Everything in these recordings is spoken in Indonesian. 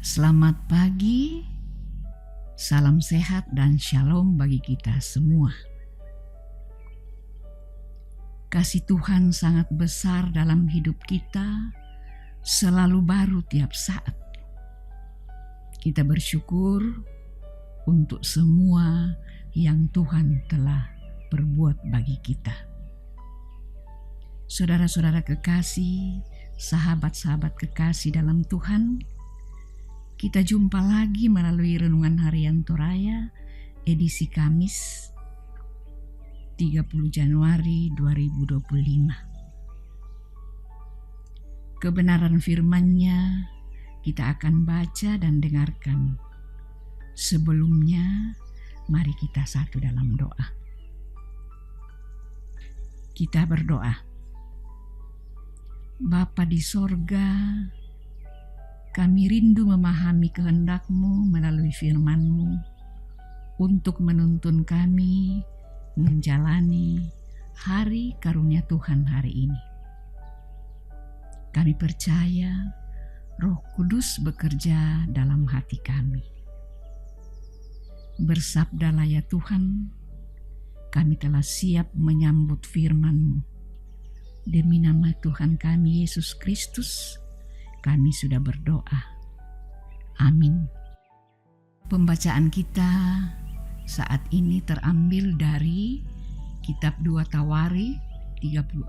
Selamat pagi, salam sehat dan shalom bagi kita semua. Kasih Tuhan sangat besar dalam hidup kita, selalu baru tiap saat. Kita bersyukur untuk semua yang Tuhan telah perbuat bagi kita. Saudara-saudara kekasih, sahabat-sahabat kekasih dalam Tuhan, kita jumpa lagi melalui Renungan Harian Toraya edisi Kamis 30 Januari 2025. Kebenaran firman-Nya kita akan baca dan dengarkan. Sebelumnya, mari kita satu dalam doa. Kita berdoa. Bapa di sorga, kami rindu memahami kehendak-Mu melalui firman-Mu untuk menuntun kami menjalani hari karunia Tuhan hari ini. Kami percaya Roh Kudus bekerja dalam hati kami. Bersabdalah ya Tuhan, kami telah siap menyambut firman-Mu. Demi nama Tuhan kami Yesus Kristus, kami sudah berdoa. Amin. Pembacaan kita saat ini terambil dari kitab 2 Tawari 34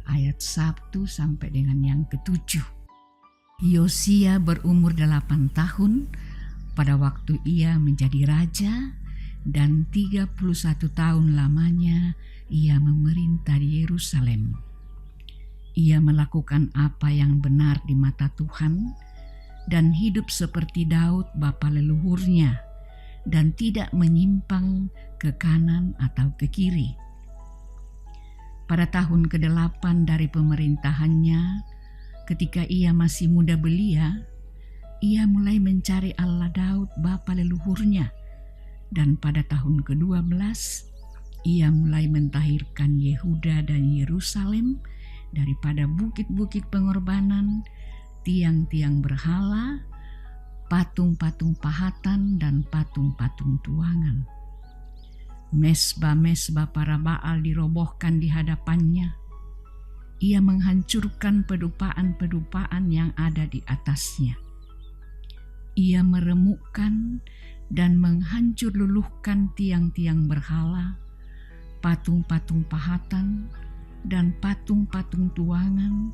ayat 1 sampai dengan yang ke-7. Yosia berumur 8 tahun pada waktu ia menjadi raja, dan 31 tahun lamanya ia memerintah di Yerusalem. Ia melakukan apa yang benar di mata Tuhan dan hidup seperti Daud bapa leluhurnya, dan tidak menyimpang ke kanan atau ke kiri. Pada tahun ke-8 dari pemerintahannya, ketika ia masih muda belia, ia mulai mencari Allah Daud bapa leluhurnya, dan pada tahun ke-12 ia mulai mentahirkan Yehuda dan Yerusalem daripada bukit-bukit pengorbanan, tiang-tiang berhala, patung-patung pahatan, dan patung-patung tuangan. Mesbah-mesbah para Baal dirobohkan di hadapannya. Ia menghancurkan pedupaan-pedupaan yang ada di atasnya. Ia meremukkan dan menghancur luluhkan tiang-tiang berhala, patung-patung pahatan, dan patung-patung tuangan,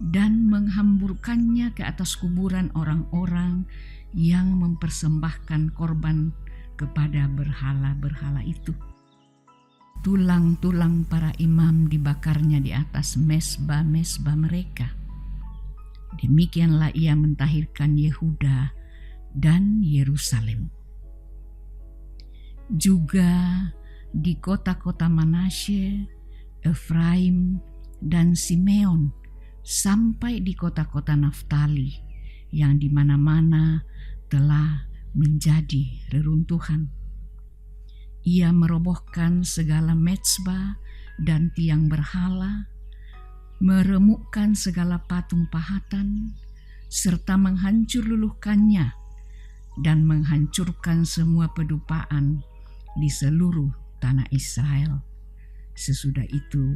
dan menghamburkannya ke atas kuburan orang-orang yang mempersembahkan korban kepada berhala-berhala itu. Tulang-tulang para imam dibakarnya di atas mesbah-mesbah mereka. Demikianlah ia mentahirkan Yehuda dan Yerusalem. Juga di kota-kota Manasye, Efraim, dan Simeon, sampai di kota-kota Naftali yang di mana-mana telah menjadi reruntuhan. Ia merobohkan segala mezbah dan tiang berhala, meremukkan segala patung pahatan, serta menghancur luluhkannya, dan menghancurkan semua pedupaan di seluruh tanah Israel. Sesudah itu,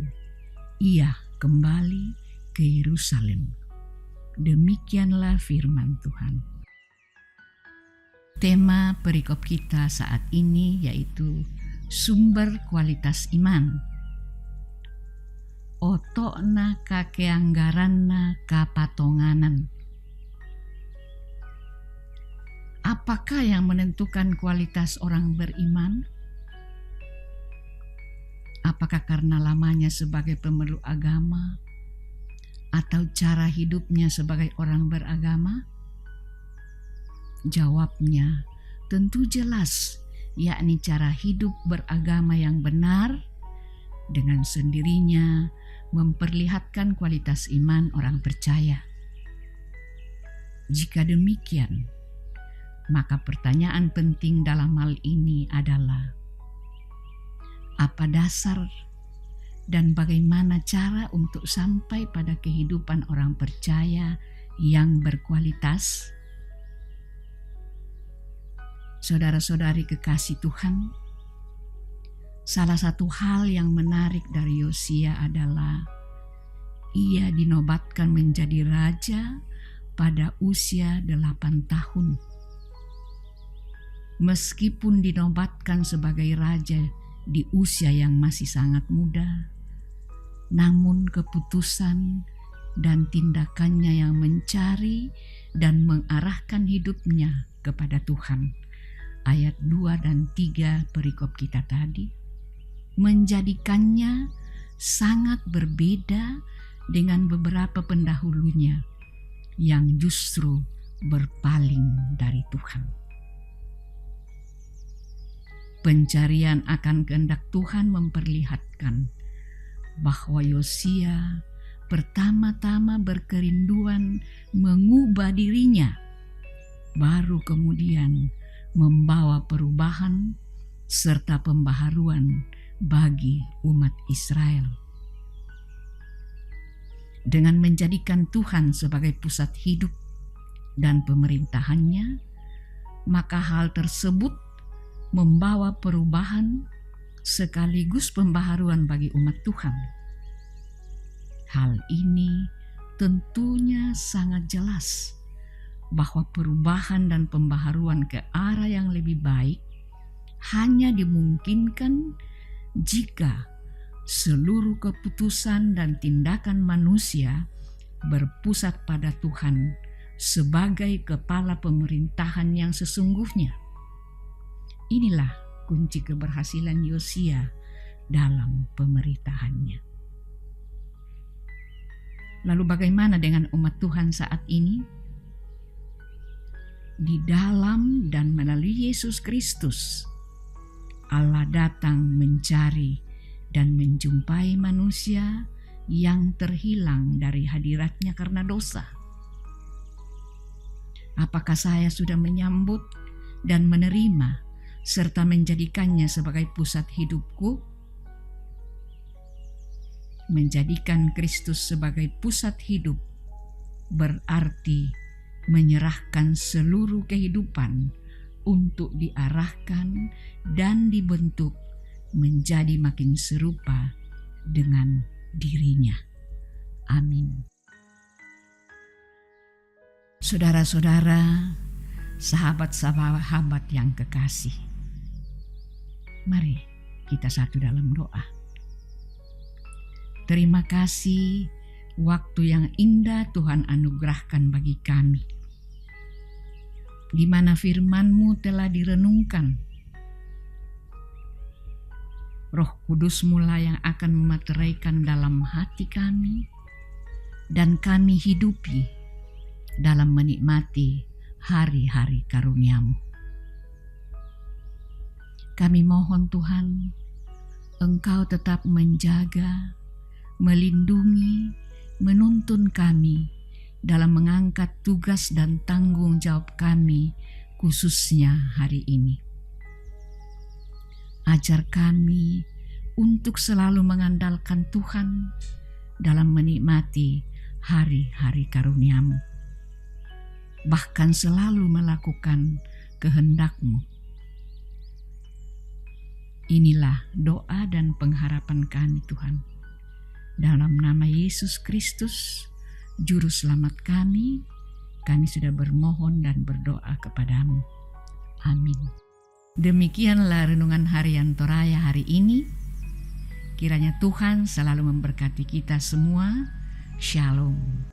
ia kembali ke Yerusalem. Demikianlah firman Tuhan. Tema perikop kita saat ini yaitu sumber kualitas iman. Otokna kakeanggaranna kapatonganan. Apakah yang menentukan kualitas orang beriman? Apakah karena lamanya sebagai pemeluk agama atau cara hidupnya sebagai orang beragama? Jawabnya tentu jelas, yakni cara hidup beragama yang benar dengan sendirinya memperlihatkan kualitas iman orang percaya. Jika demikian, maka pertanyaan penting dalam hal ini adalah, apa dasar dan bagaimana cara untuk sampai pada kehidupan orang percaya yang berkualitas? Saudara-saudari kekasih Tuhan, salah satu hal yang menarik dari Yosia adalah ia dinobatkan menjadi raja pada usia 8 tahun. Meskipun dinobatkan sebagai raja di usia yang masih sangat muda, namun keputusan dan tindakannya yang mencari dan mengarahkan hidupnya kepada Tuhan, ayat 2 dan 3 perikop kita tadi, menjadikannya sangat berbeda dengan beberapa pendahulunya yang justru berpaling dari Tuhan. Pencarian akan kehendak Tuhan memperlihatkan bahwa Yosia pertama-tama berkerinduan mengubah dirinya, baru kemudian membawa perubahan serta pembaharuan bagi umat Israel. Dengan menjadikan Tuhan sebagai pusat hidup dan pemerintahannya, maka hal tersebut membawa perubahan sekaligus pembaharuan bagi umat Tuhan. Hal ini tentunya sangat jelas bahwa perubahan dan pembaharuan ke arah yang lebih baik hanya dimungkinkan jika seluruh keputusan dan tindakan manusia berpusat pada Tuhan sebagai kepala pemerintahan yang sesungguhnya. Inilah kunci keberhasilan Yosia dalam pemerintahannya. Lalu bagaimana dengan umat Tuhan saat ini? Di dalam dan melalui Yesus Kristus, Allah datang mencari dan menjumpai manusia yang terhilang dari hadiratnya karena dosa. Apakah saya sudah menyambut dan menerima serta menjadikannya sebagai pusat hidupku? Menjadikan Kristus sebagai pusat hidup berarti menyerahkan seluruh kehidupan untuk diarahkan dan dibentuk menjadi makin serupa dengan dirinya. Amin. Saudara-saudara, sahabat-sahabat yang kekasih, mari kita satu dalam doa. Terima kasih waktu yang indah Tuhan anugerahkan bagi kami, di mana firman-Mu telah direnungkan. Roh Kudus mula yang akan memateraikan dalam hati kami, dan kami hidupi dalam menikmati hari-hari karunia-Mu. Kami mohon Tuhan, Engkau tetap menjaga, melindungi, menuntun kami dalam mengangkat tugas dan tanggung jawab kami, khususnya hari ini. Ajar kami untuk selalu mengandalkan Tuhan dalam menikmati hari-hari karunia-Mu, bahkan selalu melakukan kehendak-Mu. Inilah doa dan pengharapan kami Tuhan. Dalam nama Yesus Kristus, Juru Selamat kami sudah bermohon dan berdoa kepadamu. Amin. Demikianlah renungan harian Toraya hari ini. Kiranya Tuhan selalu memberkati kita semua. Shalom.